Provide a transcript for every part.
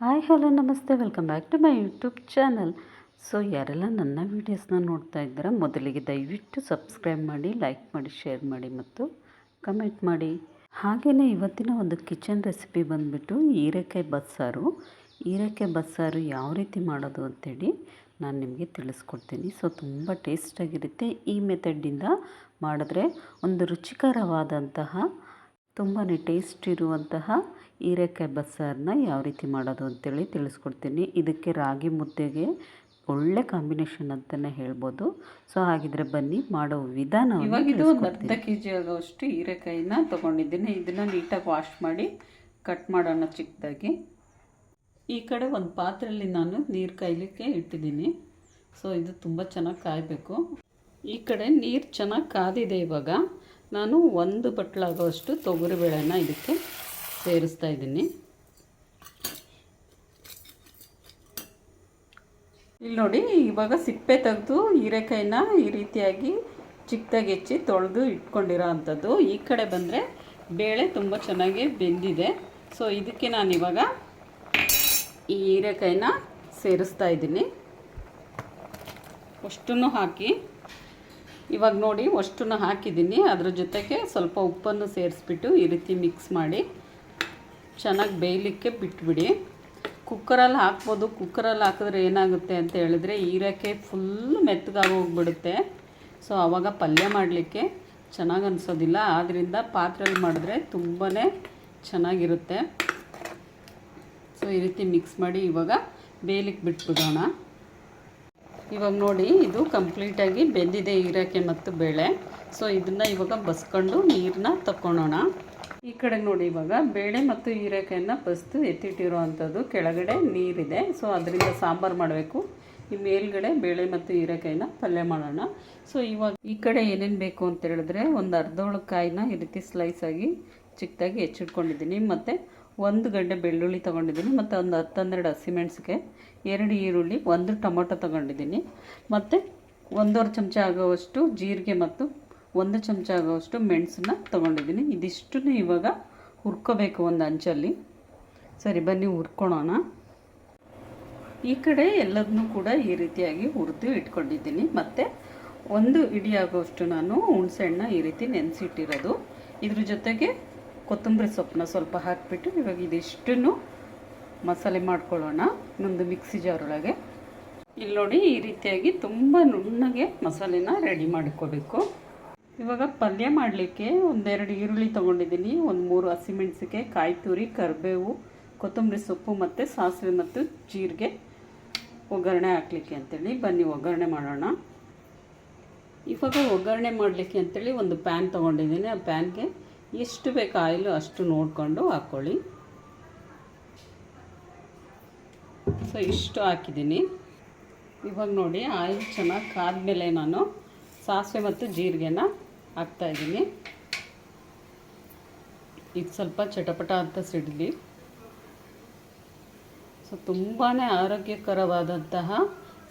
Hi hello ನಮಸ್ತೆ welcome back to my YouTube channel. So ಯಾರೆಲ್ಲ ನನ್ನ ವೀಡಿಯೋಸ್ನ ನೋಡ್ತಾ ಇದ್ದೀರಾ, ಮೊದಲಿಗೆ ದಯವಿಟ್ಟು ಸಬ್ಸ್ಕ್ರೈಬ್ ಮಾಡಿ, ಲೈಕ್ ಮಾಡಿ, ಶೇರ್ ಮಾಡಿ ಮತ್ತು ಕಮೆಂಟ್ ಮಾಡಿ. ಹಾಗೆಯೇ ಇವತ್ತಿನ ಒಂದು ಕಿಚನ್ ರೆಸಿಪಿ ಬಂದುಬಿಟ್ಟು ಹೀರೆಕಾಯಿ ಬಸ್ಸಾರು. ಹೀರೆಕಾಯಿ ಬಸ್ಸಾರು ಯಾವ ರೀತಿ ಮಾಡೋದು ಅಂತೇಳಿ ನಾನು ನಿಮಗೆ ತಿಳಿಸ್ಕೊಡ್ತೀನಿ. ಸೊ ತುಂಬ ಟೇಸ್ಟಾಗಿರುತ್ತೆ. ಈ ಮೆಥಡಿಂದ ಮಾಡಿದ್ರೆ ಒಂದು ರುಚಿಕರವಾದಂತಹ ತುಂಬಾ ಟೇಸ್ಟ್ ಇರುವಂತಹ ಹೀರೆಕಾಯಿ ಬಸ್ಸಾರನ್ನ ಯಾವ ರೀತಿ ಮಾಡೋದು ಅಂತೇಳಿ ತಿಳಿಸ್ಕೊಡ್ತೀನಿ. ಇದಕ್ಕೆ ರಾಗಿ ಮುದ್ದೆಗೆ ಒಳ್ಳೆ ಕಾಂಬಿನೇಷನ್ ಅಂತಲೇ ಹೇಳ್ಬೋದು. ಸೊ ಹಾಗಿದ್ರೆ ಬನ್ನಿ ಮಾಡೋ ವಿಧಾನ. ಇವಾಗ ಇದು ಒಂದು ಅರ್ಧ kg ಆಗೋಷ್ಟು ಹೀರೆಕಾಯಿನ ತೊಗೊಂಡಿದ್ದೀನಿ. ಇದನ್ನು ನೀಟಾಗಿ ವಾಶ್ ಮಾಡಿ ಕಟ್ ಮಾಡೋಣ ಚಿಕ್ಕದಾಗಿ. ಈ ಕಡೆ ಒಂದು ಪಾತ್ರೆಯಲ್ಲಿ ನಾನು ನೀರು ಕಾಯಲಿಕ್ಕೆ ಇಟ್ಟಿದ್ದೀನಿ. ಸೊ ಇದು ತುಂಬ ಚೆನ್ನಾಗಿ ಕಾಯಬೇಕು. ಈ ಕಡೆ ನೀರು ಚೆನ್ನಾಗಿ ಕಾದಿದೆ. ಇವಾಗ ನಾನು ಒಂದು ಬಟ್ಲಾಗೋಷ್ಟು ತೊಗರಿಬೇಳೆನ ಇದಕ್ಕೆ ಸೇರಿಸ್ತಾ ಇದ್ದೀನಿ. ಇಲ್ಲಿ ನೋಡಿ, ಇವಾಗ ಸಿಪ್ಪೆ ತೆಗೆದು ಹೀರೆಕಾಯಿನ ಈ ರೀತಿಯಾಗಿ ಚಿಕ್ಕದಾಗಿ ಹೆಚ್ಚಿ ತೊಳೆದು ಇಟ್ಕೊಂಡಿರೋ ಅಂಥದ್ದು. ಈ ಕಡೆ ಬಂದರೆ ಬೇಳೆ ತುಂಬ ಚೆನ್ನಾಗಿ ಬೆಂದಿದೆ. ಸೊ ಇದಕ್ಕೆ ನಾನಿವಾಗ ಈ ಹೀರೆಕಾಯಿನ ಸೇರಿಸ್ತಾ ಇದ್ದೀನಿ. ಅಷ್ಟನ್ನು ಹಾಕಿ ಇವಾಗ ನೋಡಿ ಅಷ್ಟನ್ನು ಹಾಕಿದ್ದೀನಿ. ಅದ್ರ ಜೊತೆಗೆ ಸ್ವಲ್ಪ ಉಪ್ಪನ್ನು ಸೇರಿಸ್ಬಿಟ್ಟು ಈ ರೀತಿ ಮಿಕ್ಸ್ ಮಾಡಿ ಚೆನ್ನಾಗಿ ಬೇಯಲಿಕ್ಕೆ ಬಿಟ್ಬಿಡಿ. ಕುಕ್ಕರಲ್ಲಿ ಹಾಕ್ಬೋದು. ಕುಕ್ಕರಲ್ಲಿ ಹಾಕಿದ್ರೆ ಏನಾಗುತ್ತೆ ಅಂತ ಹೇಳಿದ್ರೆ ಹೀರೆಕಾಯಿ ಫುಲ್ಲು ಮೆತ್ತಗಾಗಿ ಹೋಗ್ಬಿಡುತ್ತೆ. ಸೊ ಆವಾಗ ಪಲ್ಯ ಮಾಡಲಿಕ್ಕೆ ಚೆನ್ನಾಗಿ ಅನಿಸೋದಿಲ್ಲ. ಆದ್ದರಿಂದ ಪಾತ್ರೆಯಲ್ಲಿ ಮಾಡಿದ್ರೆ ತುಂಬಾ ಚೆನ್ನಾಗಿರುತ್ತೆ. ಸೊ ಈ ರೀತಿ ಮಿಕ್ಸ್ ಮಾಡಿ ಇವಾಗ ಬೇಯಲಿಕ್ಕೆ ಬಿಟ್ಬಿಡೋಣ. ಇವಾಗ ನೋಡಿ, ಇದು ಕಂಪ್ಲೀಟಾಗಿ ಬೆಂದಿದೆ ಹೀರೆಕಾಯಿ ಮತ್ತು ಬೇಳೆ. ಸೊ ಇದನ್ನು ಇವಾಗ ಬಸ್ಕೊಂಡು ನೀರನ್ನ ತಗೊಳ್ಳೋಣ. ಈ ಕಡೆ ನೋಡಿ, ಇವಾಗ ಬೇಳೆ ಮತ್ತು ಹೀರೆಕಾಯಿನ ಬಸ್ದು ಎತ್ತಿಟ್ಟಿರೋ ಅಂಥದ್ದು ಕೆಳಗಡೆ ನೀರಿದೆ. ಸೊ ಅದರಿಂದ ಸಾಂಬಾರು ಮಾಡಬೇಕು. ಈ ಮೇಲ್ಗಡೆ ಬೇಳೆ ಮತ್ತು ಹೀರೆಕಾಯಿನ ಪಲ್ಯ ಮಾಡೋಣ. ಸೊ ಇವಾಗ ಈ ಕಡೆ ಏನೇನು ಬೇಕು ಅಂತ ಹೇಳಿದ್ರೆ, ಒಂದು ಅರ್ಧೋಳು ಕಾಯಿನ ಈ ರೀತಿ ಸ್ಲೈಸಾಗಿ ಚಿಕ್ಕದಾಗಿ ಹೆಚ್ಚಿಟ್ಕೊಂಡಿದ್ದೀನಿ. ಮತ್ತು ಒಂದು ಗಡ್ಡೆ ಬೆಳ್ಳುಳ್ಳಿ ತೊಗೊಂಡಿದ್ದೀನಿ. ಮತ್ತು ಒಂದು 10-12 ಹಸಿಮೆಣಸಿಗೆ, 2 ಈರುಳ್ಳಿ, 1 ಟೊಮೊಟೊ ತೊಗೊಂಡಿದ್ದೀನಿ. ಮತ್ತು 1.5 ಚಮಚ ಆಗೋವಷ್ಟು ಜೀರಿಗೆ ಮತ್ತು 1 ಚಮಚ ಆಗೋವಷ್ಟು ಮೆಣಸನ್ನ ತೊಗೊಂಡಿದ್ದೀನಿ. ಇದಿಷ್ಟನ್ನು ಇವಾಗ ಹುರ್ಕೋಬೇಕು ಒಂದು ಹಂಚಲ್ಲಿ. ಸರಿ, ಬನ್ನಿ ಹುರ್ಕೊಳ್ಳೋಣ. ಈ ಕಡೆ ಎಲ್ಲದನ್ನೂ ಕೂಡ ಈ ರೀತಿಯಾಗಿ ಹುರಿದು ಇಟ್ಕೊಂಡಿದ್ದೀನಿ. ಮತ್ತು 1 ಹಿಡಿ ಆಗೋವಷ್ಟು ನಾನು ಹುಣಸೆಹಣ್ಣ ಈ ರೀತಿ ನೆನೆಸಿಟ್ಟಿರೋದು. ಇದ್ರ ಜೊತೆಗೆ ಕೊತ್ತಂಬರಿ ಸೊಪ್ಪನ್ನ ಸ್ವಲ್ಪ ಹಾಕಿಬಿಟ್ಟು ಇವಾಗ ಇದಿಷ್ಟನ್ನು ಮಸಾಲೆ ಮಾಡ್ಕೊಳ್ಳೋಣ ಇನ್ನೊಂದು ಮಿಕ್ಸಿ ಜಾರೊಳಗೆ. ಇಲ್ಲಿ ನೋಡಿ, ಈ ರೀತಿಯಾಗಿ ತುಂಬ ನುಣ್ಣಗೆ ಮಸಾಲೆನ ರೆಡಿ ಮಾಡ್ಕೋಬೇಕು. ಇವಾಗ ಪಲ್ಯ ಮಾಡಲಿಕ್ಕೆ 1-2 ಈರುಳ್ಳಿ ತೊಗೊಂಡಿದ್ದೀನಿ. 1-3 ಹಸಿಮೆಣಸಿಗೆ, ಕಾಯಿ ತುರಿ, ಕರಿಬೇವು, ಕೊತ್ತಂಬರಿ ಸೊಪ್ಪು ಮತ್ತು ಸಾಸಿವೆ ಮತ್ತು ಜೀರಿಗೆ ಒಗ್ಗರಣೆ ಹಾಕಲಿಕ್ಕೆ ಅಂತೇಳಿ. ಬನ್ನಿ ಒಗ್ಗರಣೆ ಮಾಡೋಣ. ಇವಾಗ ಒಗ್ಗರಣೆ ಮಾಡಲಿಕ್ಕೆ ಅಂತೇಳಿ ಒಂದು ಪ್ಯಾನ್ ತೊಗೊಂಡಿದ್ದೀನಿ. ಆ ಪ್ಯಾನ್ಗೆ ಎಷ್ಟು ಬೇಕು ಆಯಿಲು ಅಷ್ಟು ನೋಡಿಕೊಂಡು ಹಾಕ್ಕೊಳ್ಳಿ. ಸೊ ಇಷ್ಟು ಹಾಕಿದ್ದೀನಿ. ಇವಾಗ ನೋಡಿ, ಆಯಿಲ್ ಚೆನ್ನಾಗಿ ಕಾದ್ಮೇಲೆ ನಾನು ಸಾಸಿವೆ ಮತ್ತು ಜೀರಿಗೆನ ಹಾಕ್ತಾಯಿದ್ದೀನಿ. ಇದು ಸ್ವಲ್ಪ ಚಟಪಟ ಅಂತ ಸಿಡಲಿ. ಸೊ ತುಂಬಾ ಆರೋಗ್ಯಕರವಾದಂತಹ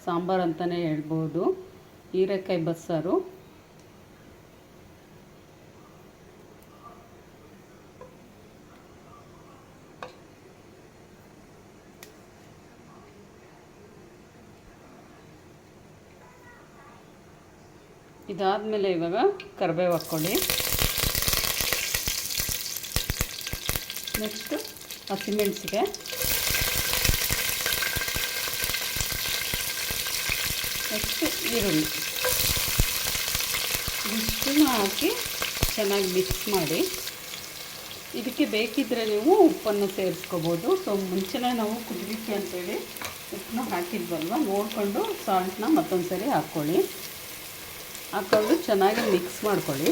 ಸಾಂಬಾರು ಅಂತಲೇ ಹೇಳ್ಬೋದು ಹೀರೆಕಾಯಿ ಬಸ್ಸಾರು. ಇದಾದಮೇಲೆ ಇವಾಗ ಕರಿಬೇವು ಹಾಕ್ಕೊಳ್ಳಿ. ನೆಕ್ಸ್ಟು ಹಸಿಮೆಣಸಿಗೆ, ನೆಕ್ಸ್ಟು ಈರುಳ್ಳಿ ಇಷ್ಟನ್ನು ಹಾಕಿ ಚೆನ್ನಾಗಿ ಮಿಕ್ಸ್ ಮಾಡಿ. ಇದಕ್ಕೆ ಬೇಕಿದ್ದರೆ ನೀವು ಉಪ್ಪನ್ನು ಸೇರಿಸ್ಕೋಬೋದು. ಸೊ ಮುಂಚೆನೇ ನಾವು ಕುದಿಲಿಕ್ಕೆ ಅಂತೇಳಿ ಉಪ್ಪನ್ನ ಹಾಕಿದ್ವಲ್ವ, ನೋಡಿಕೊಂಡು ಸಾಲ್ಟನ್ನ ಮತ್ತೊಂದು ಸರಿ ಹಾಕ್ಕೊಳ್ಳಿ. ಹಾಕ್ಕೊಂಡು ಚೆನ್ನಾಗಿ ಮಿಕ್ಸ್ ಮಾಡ್ಕೊಳ್ಳಿ.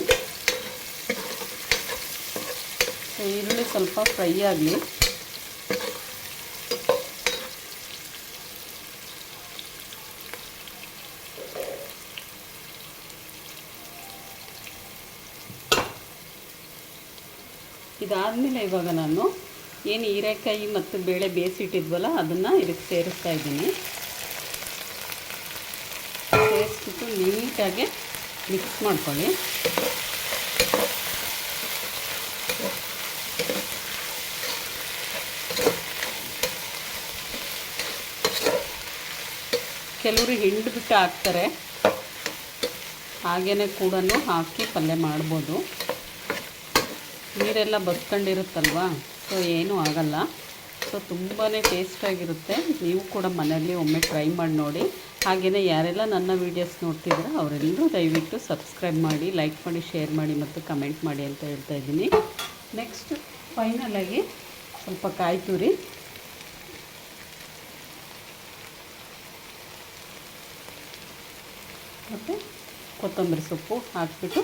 ಸೊ ಈರುಳ್ಳಿ ಸ್ವಲ್ಪ ಫ್ರೈ ಆಗಲಿ. ಇದಾದಮೇಲೆ ಇವಾಗ ನಾನು ಏನು ಹೀರೆಕಾಯಿ ಮತ್ತು ಬೇಳೆ ಬೇಯಿಸಿಟ್ಟಿದ್ವಲ್ಲ ಅದನ್ನು ಇದಕ್ಕೆ ಸೇರಿಸ್ತಾ ಇದ್ದೀನಿ. ಸೇರಿಸ್ಬಿಟ್ಟು ನೀಟಾಗಿ ಮಿಕ್ಸ್ ಮಾಡ್ಕೊಳ್ಳಿ. ಕೆಲವರು ಹಿಂಡ್ಬಿಟ್ಟು ಹಾಕ್ತಾರೆ, ಹಾಗೇ ಕೂಡ ಹಾಕಿ ಪಲ್ಯ ಮಾಡ್ಬೋದು. ನೀರೆಲ್ಲ ಬಸ್ಕೊಂಡಿರುತ್ತಲ್ವ, ಸೊ ಏನೂ ಆಗಲ್ಲ. ಸೊ ತುಂಬಾ ಟೇಸ್ಟಾಗಿರುತ್ತೆ. ನೀವು ಕೂಡ ಮನೆಯಲ್ಲಿ ಒಮ್ಮೆ ಟ್ರೈ ಮಾಡಿ ನೋಡಿ. ಹಾಗೆಯೇ ಯಾರೆಲ್ಲ ನನ್ನ ವೀಡಿಯೋಸ್ ನೋಡ್ತಿದ್ರೆ ಅವರೆಲ್ಲರೂ ದಯವಿಟ್ಟು ಸಬ್ಸ್ಕ್ರೈಬ್ ಮಾಡಿ, ಲೈಕ್ ಮಾಡಿ, ಶೇರ್ ಮಾಡಿ ಮತ್ತು ಕಮೆಂಟ್ ಮಾಡಿ ಅಂತ ಹೇಳ್ತಾ ಇದ್ದೀನಿ. ನೆಕ್ಸ್ಟ್ ಫೈನಲಾಗಿ ಸ್ವಲ್ಪ ಕಾಯಿ ತುರಿ, ಮತ್ತು ಕೊತ್ತಂಬರಿ ಸೊಪ್ಪು ಹಾಕಿಬಿಟ್ಟು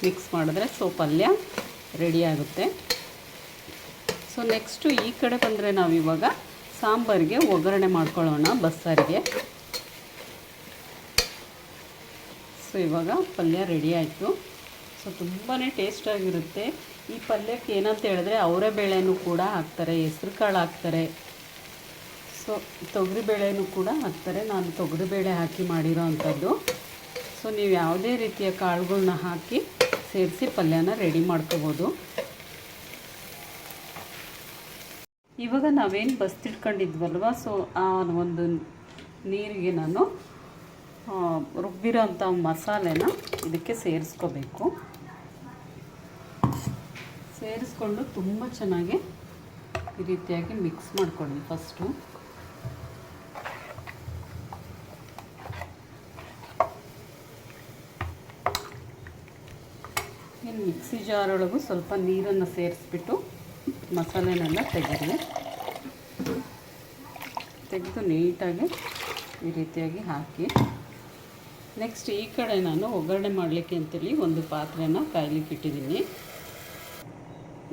ಮಿಕ್ಸ್ ಮಾಡಿದ್ರೆ ಸೊ ಪಲ್ಯ ರೆಡಿ ಆಗುತ್ತೆ. ಸೊ ನೆಕ್ಸ್ಟು ಈ ಕಡೆ ಬಂದರೆ ನಾವಿವಾಗ ಸಾಂಬಾರಿಗೆ ಒಗ್ಗರಣೆ ಮಾಡ್ಕೊಳ್ಳೋಣ ಬಸ್ಸಾರಿಗೆ. ಸೊ ಇವಾಗ ಪಲ್ಯ ರೆಡಿ ಆಯಿತು. ಸೊ ತುಂಬಾ ಟೇಸ್ಟಾಗಿರುತ್ತೆ. ಈ ಪಲ್ಯಕ್ಕೆ ಏನಂತ ಹೇಳಿದ್ರೆ ಅವರೇ ಬೇಳೆನೂ ಕೂಡ ಹಾಕ್ತಾರೆ, ಹೆಸ್ರು ಕಾಳು ಹಾಕ್ತಾರೆ, ಸೊ ತೊಗರಿಬೇಳೆನೂ ಕೂಡ ಹಾಕ್ತಾರೆ. ನಾನು ತೊಗರಿಬೇಳೆ ಹಾಕಿ ಮಾಡಿರೋ ಅಂಥದ್ದು. ಸೊ ನೀವು ಯಾವುದೇ ರೀತಿಯ ಕಾಳುಗಳ್ನ ಹಾಕಿ ಸೇರಿಸಿ ಪಲ್ಯನ ರೆಡಿ ಮಾಡ್ಕೋಬೋದು. ಇವಾಗ ನಾವೇನು ಬಸ್ತಿಟ್ಕೊಂಡಿದ್ವಲ್ವ, ಸೊ ಆ ಒಂದು ನೀರಿಗೆ ನಾನು ರುಬ್ಬಿರೋ ಅಂಥ ಮಸಾಲೆನ ಇದಕ್ಕೆ ಸೇರಿಸ್ಕೋಬೇಕು. ಸೇರಿಸ್ಕೊಂಡು ತುಂಬ ಚೆನ್ನಾಗಿ ಈ ರೀತಿಯಾಗಿ ಮಿಕ್ಸ್ ಮಾಡ್ಕೊಳ್ಳಿ. ಫಸ್ಟು ಇನ್ನು ಮಿಕ್ಸಿ ಜಾರೊಳಗೂ ಸ್ವಲ್ಪ ನೀರನ್ನು ಸೇರಿಸ್ಬಿಟ್ಟು ಮಸಾಲೆನೆಲ್ಲ ತೆಗೆದು ನೀಟಾಗಿ ಈ ರೀತಿಯಾಗಿ ಹಾಕಿ, ನೆಕ್ಸ್ಟ್ ಈ ಕಡೆ ನಾನು ಒಗ್ಗರಣೆ ಮಾಡಲಿಕ್ಕೆ ಅಂತೇಳಿ ಒಂದು ಪಾತ್ರೆನ ಕಾಯ್ಲಿಕ್ಕೆ ಇಟ್ಟಿದ್ದೀನಿ.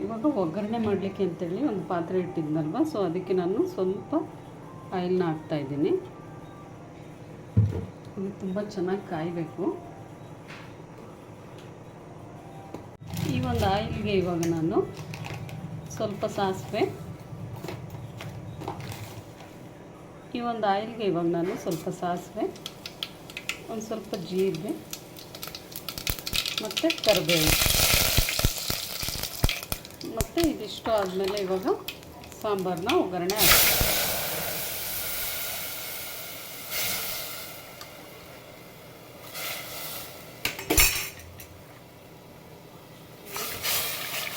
ಇವಾಗ ಒಗ್ಗರಣೆ ಮಾಡಲಿಕ್ಕೆ ಅಂತೇಳಿ ಒಂದು ಪಾತ್ರೆ ಇಟ್ಟಿದ್ನಲ್ವ, ಸೊ ಅದಕ್ಕೆ ನಾನು ಸ್ವಲ್ಪ ಆಯಿಲ್ನ ಹಾಕ್ತಾಯಿದ್ದೀನಿ. ಇದು ತುಂಬ ಚೆನ್ನಾಗಿ ಕಾಯಬೇಕು. ಈ ಒಂದು ಆಯಿಲ್ಗೆ ಇವಾಗ ನಾನು ಸ್ವಲ್ಪ ಸಾಸಿವೆ, ಒಂದು ಸ್ವಲ್ಪ ಜೀರಿಗೆ ಮತ್ತು ಕರಿಬೇವು, ಮತ್ತು ಇದಿಷ್ಟು ಆದಮೇಲೆ ಇವಾಗ ಸಾಂಬಾರನ್ನ ಒಗ್ಗರಣೆ ಹಾಕಿ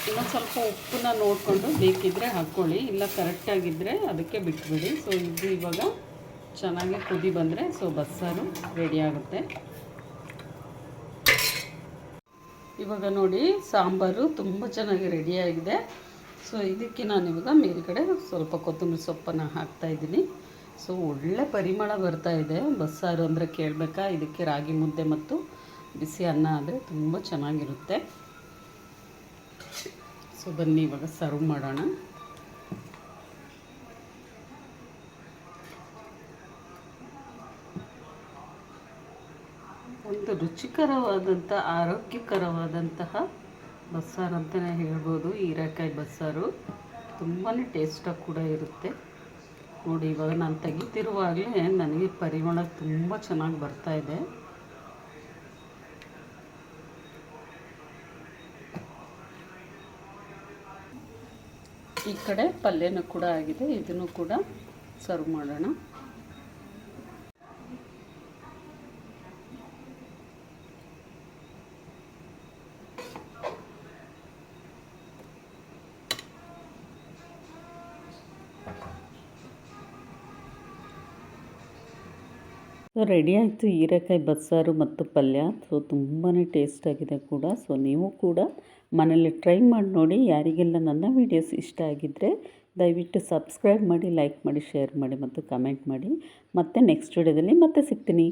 ಇನ್ನೊಂದು ಸ್ವಲ್ಪ ಉಪ್ಪನ್ನ ನೋಡಿಕೊಂಡು ಬೇಕಿದ್ದರೆ ಹಾಕ್ಕೊಳ್ಳಿ, ಇಲ್ಲ ಕರೆಕ್ಟಾಗಿದ್ದರೆ ಅದಕ್ಕೆ ಬಿಟ್ಬಿಡಿ. ಸೊ ಇದು ಇವಾಗ ಚೆನ್ನಾಗಿ ಕುದಿ ಬಂದರೆ ಸೊ ಬಸ್ಸಾರು ರೆಡಿ ಆಗುತ್ತೆ. ಇವಾಗ ನೋಡಿ ಸಾಂಬಾರು ತುಂಬ ಚೆನ್ನಾಗಿ ರೆಡಿಯಾಗಿದೆ. ಸೊ ಇದಕ್ಕೆ ನಾನು ಇವಾಗ ಮೇಲ್ಗಡೆ ಸ್ವಲ್ಪ ಕೊತ್ತಂಬರಿ ಸೊಪ್ಪನ್ನು ಹಾಕ್ತಾಯಿದ್ದೀನಿ. ಸೊ ಒಳ್ಳೆ ಪರಿಮಳ ಬರ್ತಾಯಿದೆ. ಬಸ್ಸಾರು ಅಂದರೆ ಕೇಳಬೇಕಾ, ಇದಕ್ಕೆ ರಾಗಿ ಮುದ್ದೆ ಮತ್ತು ಬಿಸಿ ಅನ್ನ ಆದರೆ ತುಂಬ ಚೆನ್ನಾಗಿರುತ್ತೆ. ಸೊ ಬನ್ನಿ ಇವಾಗ ಸರ್ವ್ ಮಾಡೋಣ. ಒಂದು ರುಚಿಕರವಾದಂಥ ಆರೋಗ್ಯಕರವಾದಂತಹ ಬಸ್ಸಾರು ಅಂತಲೇ ಹೇಳ್ಬೋದು. ಹೀರೆಕಾಯಿ ಬಸ್ಸಾರು ತುಂಬಾ ಟೇಸ್ಟಾಗಿ ಕೂಡ ಇರುತ್ತೆ. ನೋಡಿ ಇವಾಗ ನಾನು ತೆಗಿತಿರುವಾಗಲೇ ನನಗೆ ಪರಿಮಳ ತುಂಬ ಚೆನ್ನಾಗಿ ಬರ್ತಾಯಿದೆ. ಈ ಕಡೆ ಪಲ್ಯನೂ ಕೂಡ ಆಗಿದೆ, ಇದನ್ನು ಕೂಡ ಸರ್ವ್ ಮಾಡೋಣ. ಸೊ ರೆಡಿ ಆಯಿತು ಹೀರೆಕಾಯಿ ಬಸ್ಸಾರು ಮತ್ತು ಪಲ್ಯ. ಸೊ ತುಂಬಾ ಟೇಸ್ಟಾಗಿದೆ ಕೂಡ. ಸೊ ನೀವು ಕೂಡ ಮನೇಲಿ ಟ್ರೈ ಮಾಡಿ ನೋಡಿ. ಯಾರಿಗೆಲ್ಲ ನನ್ನ ವೀಡಿಯೋಸ್ ಇಷ್ಟ ಆಗಿದ್ದರೆ ದಯವಿಟ್ಟು ಸಬ್ಸ್ಕ್ರೈಬ್ ಮಾಡಿ, ಲೈಕ್ ಮಾಡಿ, ಶೇರ್ ಮಾಡಿ ಮತ್ತು ಕಮೆಂಟ್ ಮಾಡಿ. ಮತ್ತೆ ನೆಕ್ಸ್ಟ್ ವಿಡಿಯೋದಲ್ಲಿ ಮತ್ತೆ ಸಿಗ್ತೀನಿ.